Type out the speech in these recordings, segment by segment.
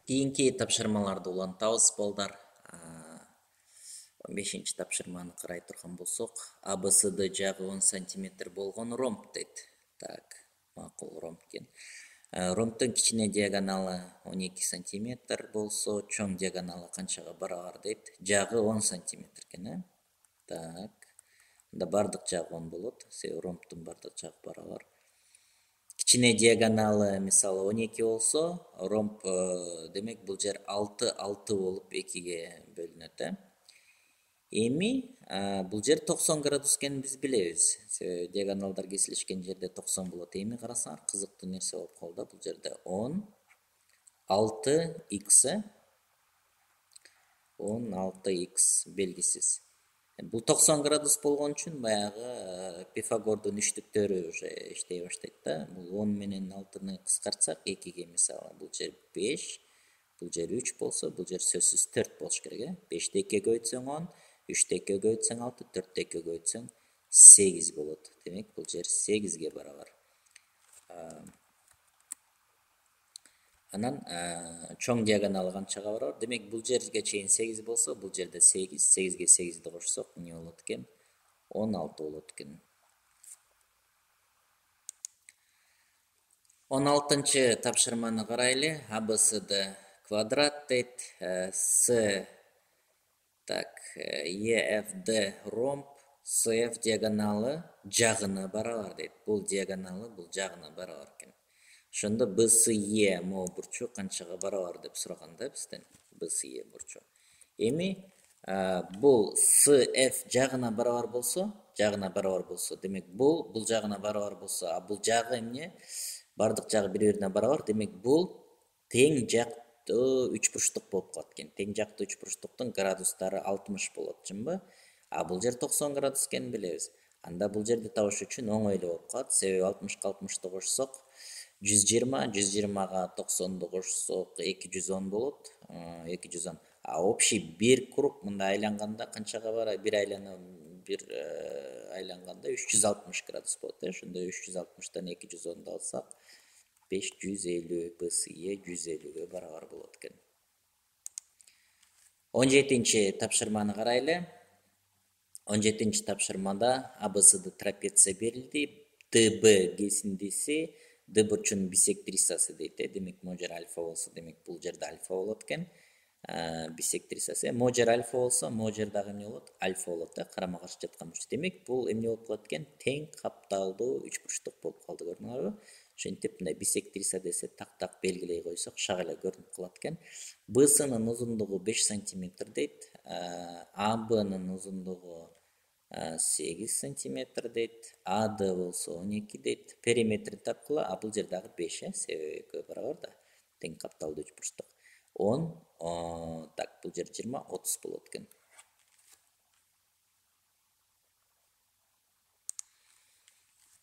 Кийинки тапшырмаларды улантабыз балдар. 15 тапшырманы карай турган болсок, АБСД жагы 10 сантиметр болгон ромб дейт. Так, макул ромб экен. Ромбтун кичине диагоналы 12 сантиметр болсо, чоң диагоналы канчага барабар дейт. Жагы 10 сантиметр экен, Так. Да бардык жагы 10 болот. Себеби ромбтун бардык жагы барабар. Кичине диагоналы мисалы 12 болсо, ромб демек бул жер 6 болуп 2ге бөлүнөт, Эми бул жер 90 градус экенин биз билебиз. Себеби диагоналдар кесилишкен жерде 90 болот. Эми карасаңар кызыктуу нерсе болуп калды. Бул жерде 10 6x 16x белгисиз. Бул 90 градус болгон үчүн баягы Пифагордун үчтүктөрү уже иштей баштайт да. Бул 10 менен 6-ны кыскартсак 2ге мисалы бул жер 5, бул жер 3 болсо, бул жер сөзсүз 4 болуш керек, 5-ти 2ге көбөйтсөң 10, 3-ти 2ге көбөйтсөң 6, 4-ти 2ге көбөйтсөң 8 болот. Демек бул жер 8ге барабар. Анан чоң диагоналы канчага барабар? Демек бул жерге чейин 8 болсо, бул жерде 8, 8ге 8ди кошсок эмне болот экен? 16 болот экен. 16-нчы тапшырманы карайлы. АБСД квадрат дейт. EFD ромб, CF диагоналы жагына барабар дейт. Бул диагоналы бул жагына барабар экен. Ошондо BCE могу бурчу канчага барабар деп сураган да бизден. BCE бурчу. Эми бул CF жагына барабар болсо, демек бул жагына барабар болсо, а бул жагы эмне? Бардык жагы бири-бирине барабар. Демек бул тең жактуу үч бурчтук болуп калат экен. Тең жактуу үч бурчтуктун градустары 60 болот, чынбы? А бул жер 90 градус экенин билебиз. Анда бул жерди табыш үчүн оңой эле болуп калат. Себеби 60 60-ты кошсок 120, 120-га 90-ду кошсок 210 болот. 210. А общий бир круг мындай айланганда канчага барат? Бир айланганда 360 градус болот, Ошондо 360-тан 210-ду алсак 550, BCE 150-ге барабар болот экен. 17-нчи тапшырманы карайлы. 17-нчи тапшырмада АБСД трапеция берилди. ТБ кесиндиси Д бурчунун бисектрисасы дейт. Демек могу жер альфа болсо, демек бул жерде альфа болот экен. Бисектрисасы. Могу жер альфа болсо, могу жер дагы эмне болот? Альфа болот, карама каршы жаткан бурч. Демек бул эмне болуп калат экен? Тең капталдуу үч бурчтук болуп калды, көрдүңөрбү? Ошентип мындай бисектриса десе так белгилей койсок шак эле көрүнүп калат экен. БСнын узундугу 5 сантиметр дейт. АБнын узундугу 8 сантиметр дейт. АД болсо 12 дейт. Периметрин тапкыла, а бул жер дагы 5, себеби экөө барабар да. Тең капталдуу үч бурчтук. 10, бул жер 20, 30 болот экен.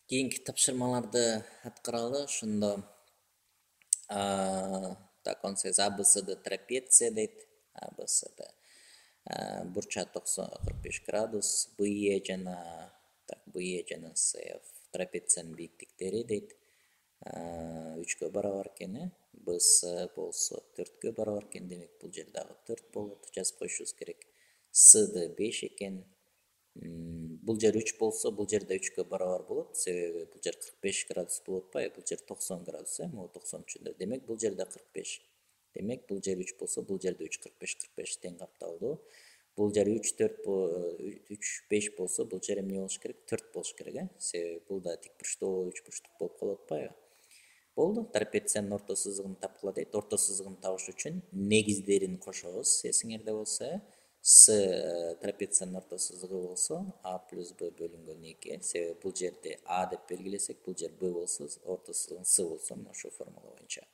Кийинки тапшырмаларды аткаралы. Ошондо он says ABCD трапеция дейт. ABCD бурча 45 градус. BE жана CF трапециянын бийиктиктери дейт. 3кө барабар экен, BC болсо 4кө барабар экен. Демек бул жер дагы 4 болот. Жазып коюшубуз керек. CD 5 экен. Бул жер 3 болсо, бул жерде 3кө барабар болот. Себеби бул жер 45 градус болуп атпайбы? Бул жер 90 градус, могу 90 үчүндө. Демек бул жерде 45. Демек бул жер 3 болсо, бул жерде 3 45 тең капталдуу. Бул жер 3 5 болсо, бул жер эмне болуш керек? 4 болуш керек, Себеби бул да тик бурчтуу 3 бурчтук болуп калып атпайбы? Болду. Трапециянын орто сызыгын тапкыла дейт. Орто сызыгын табыш үчүн негиздерин кошобуз. Эсиңерде болсо, С трапециянын орто сызыгы болсо, А плюс Б бөлүнгөн 2. Себеби бул жерде А деп белгилесек, бул жер Б болсо, орто сызыгын С болсо, мына ошол формула боюнча.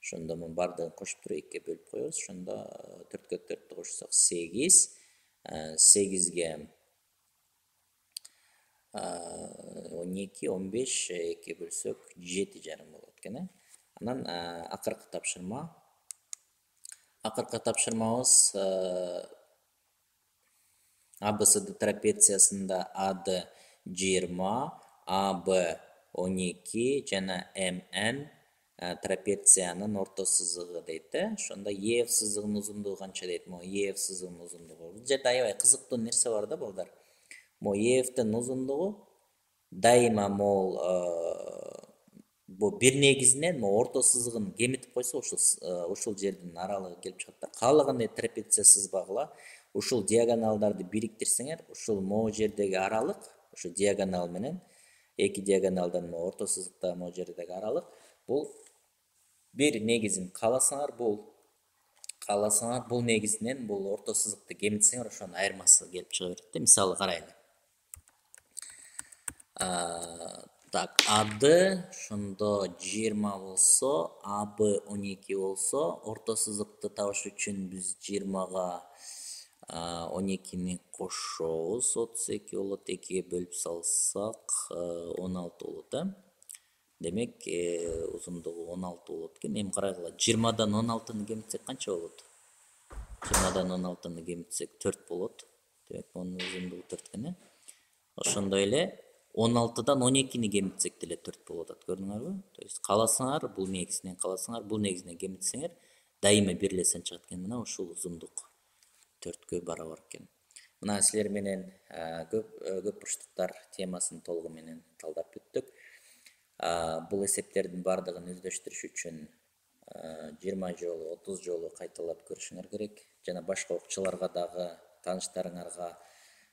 Ошондо муну бардыгын кошуп туруп 2ге бөлүп коебуз. Ошондо 4кө 4тү кошсок 8. 8ге 12, 15, 2 бөлсөк 7,5 болот экен. Анан акыркы тапшырма. Акыркы тапшырмабыз ABCD трапециясында AD 20, AB 12 жана MN трапециянын орто сызыгы дейт да. Ошондо ЕФ сызыгынын узундугу канча дейт? Могу ЕФ сызыгынын узундугу. Бул жерде аябай кызыктуу нерсе бар да балдар. Могу ЕФтин узундугу дайыма могул бул бир негизинен могу орто сызыгын кемитип койсо ушул жердин аралыгы келип чыгат да. Каалагандай трапеция сызбагыла ушул диагоналдарды бириктирсеңер, ушул могу жердеги аралык, ушу диагонал менен эки диагоналдан могу орто сызыктагы могу жердеги аралык бул бир негизин кааласаңар бул негизинен бул орто сызыкты кемитсеңер ошонун айырмасы келип чыга берет да. Мисалы карайлы. Так, АД ошондо 20 болсо, АБ 12 болсо, орто сызыкты табыш үчүн биз 20га 12-ни кошобуз. 32 болот. 2-ге бөлүп салсак 16 болот да. Демек, узундугу 16 болот экен. Эми карагыла, 20дан 16-ны кемитсек канча болот? 20дан 16-ны кемитсек 4 болот. Демек, мунун узундугу 4 экен. Ошондой эле 16-дан 12-ни кемитсек деле 4 болот атат. Көрдүңөрбү? То есть кааласаңар бул негизинен кемитсеңер дайыма бирлесен чыгат экен. Мына ушул узундук 4кө барабар экен. Мына силер менен көп бурчтуктар темасын толугу менен талдап өттүк. Бул эсептердин бардыгын өздөштүрүш үчүн 20 жолу, 30 жолу кайталап көрүшүңөр керек. Жана башка окуучуларга дагы, тааныштарыңарга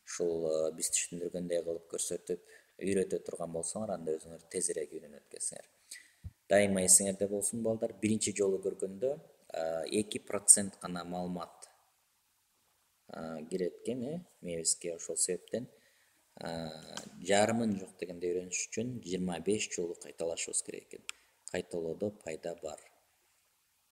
ушул биз түшүндүргөндөй кылып көрсөтүп, үйрөтө турган болсоңор, анда өзүңөр тезирээк үйрөнөт экенсиңер. Дайыма эсиңерде болсун балдар, биринчи жолу көргөндө 2% гана маалымат кирет экен, мебизге. Ошол себептен жарымын жок дегенде үйрөнүш үчүн 25 жолу кайталашыбыз керек экен. Кайталоодо пайда бар.